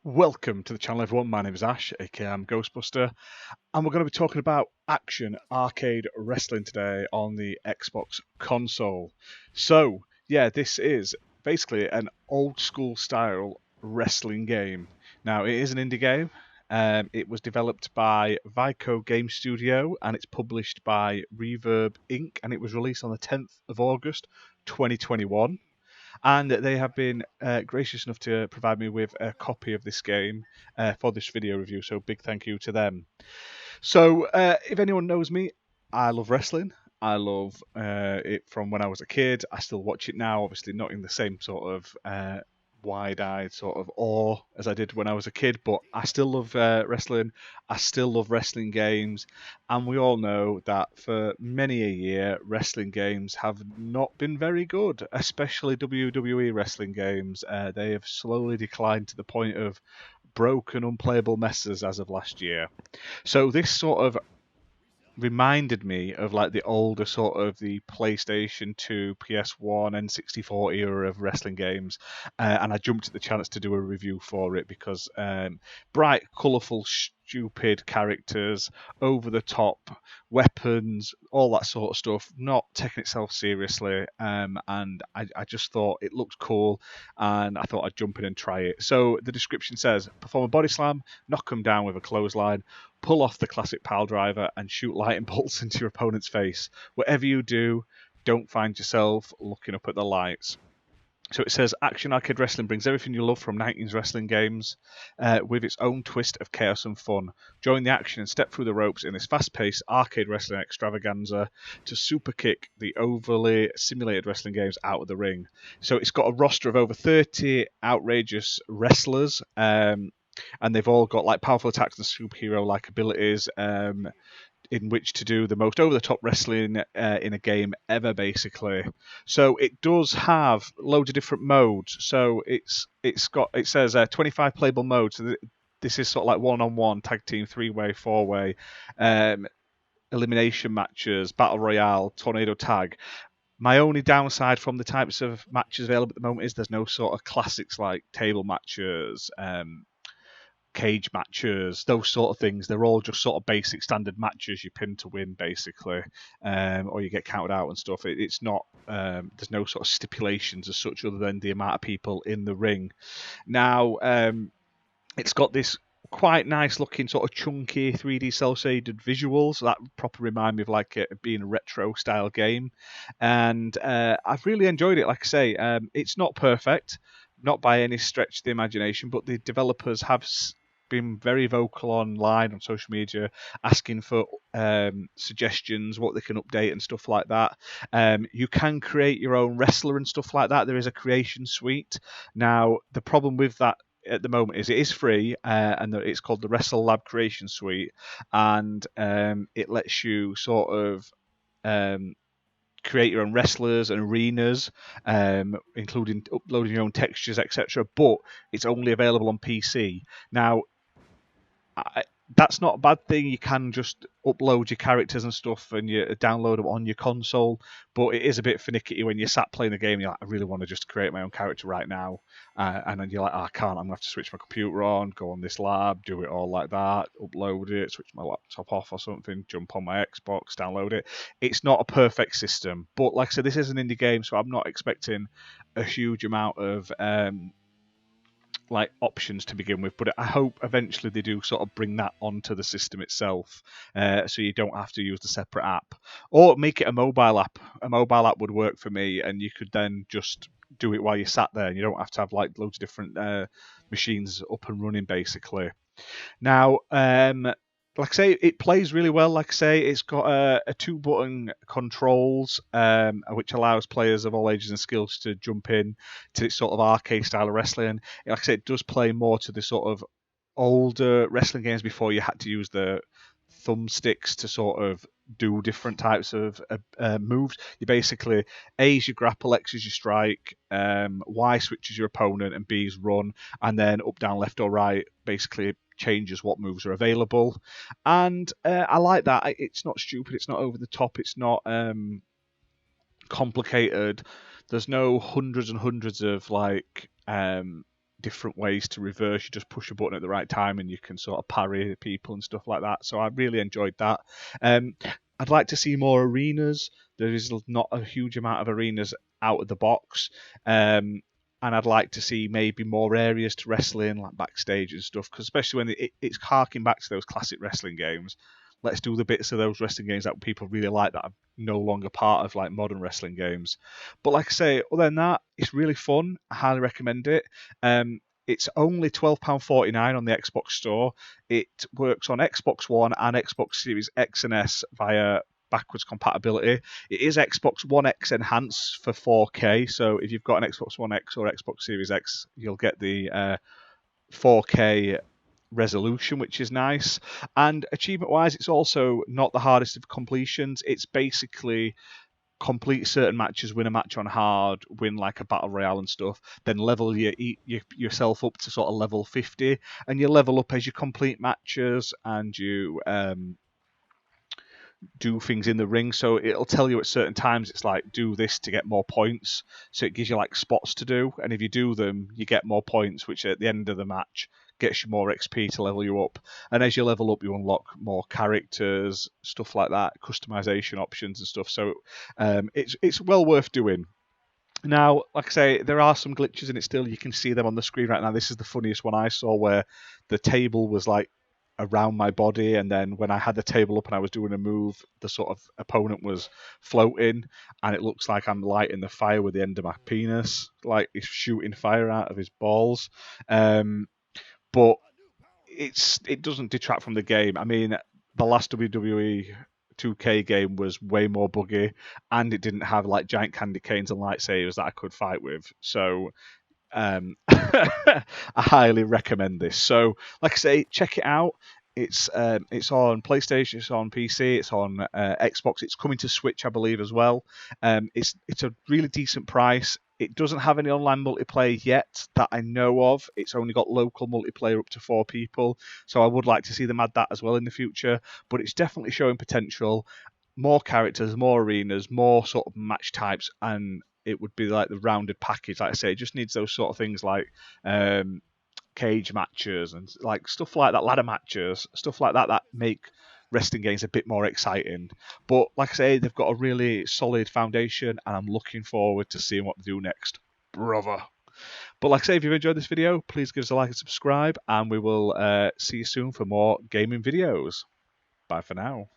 Welcome to the channel, everyone. My name is Ash, aka I'm Ghostbuster, and we're going to be talking about action arcade wrestling today on the Xbox console. So, yeah, this is basically an old school style wrestling game. Now, it is an indie game. It was developed by Vico Game Studio and it's published by Reverb Inc. and it was released on the 10th of August 2021. And they have been gracious enough to provide me with a copy of this game for this video review. So big thank you to them. So if anyone knows me, I love wrestling. I love it from when I was a kid. I still watch it now, obviously not in the same sort of wide-eyed sort of awe as I did when I was a kid, but I still love wrestling. I still love wrestling games, and we all know that for many a year, wrestling games have not been very good, especially WWE wrestling games. They have slowly declined to the point of broken, unplayable messes as of last year. So this sort of reminded me of like the older sort of the PlayStation 2, PS1, and 64 era of wrestling games, and I jumped at the chance to do a review for it because bright, colourful, stupid characters, over the top weapons, all that sort of stuff, not taking itself seriously, and I just thought it looked cool, and I thought I'd jump in and try it. So the description says, perform a body slam, knock them down with a clothesline, pull off the classic piledriver, and shoot lightning bolts into your opponent's face. Whatever you do, don't find yourself looking up at the lights. So it says, Action Arcade Wrestling brings everything you love from 19s wrestling games with its own twist of chaos and fun. Join the action and step through the ropes in this fast-paced arcade wrestling extravaganza to superkick the overly simulated wrestling games out of the ring. So it's got a roster of over 30 outrageous wrestlers, and they've all got like powerful attacks and superhero-like abilities in which to do the most over-the-top wrestling in a game ever, basically. So it does have loads of different modes. So it says 25 playable modes. So this is sort of like one-on-one, tag team, three-way, four-way, elimination matches, battle royale, tornado tag. My only downside from the types of matches available at the moment is there's no sort of classics like table matches, cage matches, those sort of things. They're all just sort of basic standard matches you pin to win, basically, or you get counted out and stuff. It's not, there's no sort of stipulations as such other than the amount of people in the ring. Now, it's got this quite nice looking sort of chunky 3D cel shaded visuals that proper remind me of like it being a retro style game, and I've really enjoyed it. Like I say, it's not perfect, not by any stretch of the imagination, but the developers have been very vocal online on social media, asking for suggestions, what they can update and stuff like that. You can create your own wrestler and stuff like that. There is a creation suite. Now, the problem with that at the moment is it is free, and it's called the Wrestle Lab Creation Suite, and it lets you sort of create your own wrestlers and arenas, including uploading your own textures, etc. But it's only available on PC. Now, that's not a bad thing. You can just upload your characters and stuff and you download them on your console, but it is a bit finicky when you're sat playing the game and you're like, I really want to just create my own character right now, and then you're like, I can't, I'm going to have to switch my computer on, go on this lab, do it all like that, upload it, switch my laptop off or something, jump on my Xbox, download it. It's not a perfect system, but like I said, this is an indie game, so I'm not expecting a huge amount of like options to begin with, but I hope eventually they do sort of bring that onto the system itself, so you don't have to use the separate app, or make it a mobile app. A mobile app would work for me, and you could then just do it while you sat there, and you don't have to have like loads of different machines up and running, basically. Now, like I say, it plays really well. Like I say, it's got a two-button controls, which allows players of all ages and skills to jump in to this sort of arcade style of wrestling. Like I say, it does play more to the sort of older wrestling games before you had to use the thumbsticks to sort of do different types of moves. You basically, A is your grapple, X is your strike, Y switches your opponent, and B is run, and then up, down, left, or right basically changes what moves are available. And I like that. It's not stupid, it's not over the top, it's not complicated. There's no hundreds and hundreds of like different ways to reverse. You just push a button at the right time and you can sort of parry people and stuff like that. So I really enjoyed that. I'd like to see more arenas. There is not a huge amount of arenas out of the box. And I'd like to see maybe more areas to wrestle in, like backstage and stuff, because especially when it's harking back to those classic wrestling games. Let's do the bits of those wrestling games that people really like that are no longer part of like modern wrestling games. But like I say, other than that, it's really fun. I highly recommend it. It's only £12.49 on the Xbox Store. It works on Xbox One and Xbox Series X and S via backwards compatibility. It is Xbox One X enhanced for 4K, so if you've got an Xbox One X or Xbox Series X, you'll get the 4K resolution, which is nice. And achievement-wise, it's also not the hardest of completions. It's basically complete certain matches, win a match on hard, win like a battle royale and stuff, then level yourself up to sort of level 50, and you level up as you complete matches and you do things in the ring. So it'll tell you at certain times, it's like, do this to get more points. So it gives you like spots to do. And if you do them, you get more points, which at the end of the match gets you more XP to level you up. And as you level up, you unlock more characters, stuff like that, customization options and stuff. So it's well worth doing. Now, like I say, there are some glitches in it still. You can see them on the screen right now. This is the funniest one I saw, where the table was like around my body, and then when I had the table up and I was doing a move, the sort of opponent was floating, and it looks like I'm lighting the fire with the end of my penis, like he's shooting fire out of his balls. But it doesn't detract from the game. I mean, the last WWE 2K game was way more buggy, and it didn't have like giant candy canes and lightsabers that I could fight with. So I highly recommend this. So, like I say, check it out. It's on PlayStation, it's on PC, it's on Xbox. It's coming to Switch, I believe, as well. It's a really decent price. It doesn't have any online multiplayer yet that I know of. It's only got local multiplayer up to 4 people. So I would like to see them add that as well in the future. But it's definitely showing potential. More characters, more arenas, more sort of match types, and it would be like the rounded package. Like I say, it just needs those sort of things like cage matches and like stuff like that, ladder matches, stuff like that that make wrestling games a bit more exciting. But like I say, they've got a really solid foundation, and I'm looking forward to seeing what they do next, brother. But like I say, if you've enjoyed this video, please give us a like and subscribe, and we will see you soon for more gaming videos. Bye for now.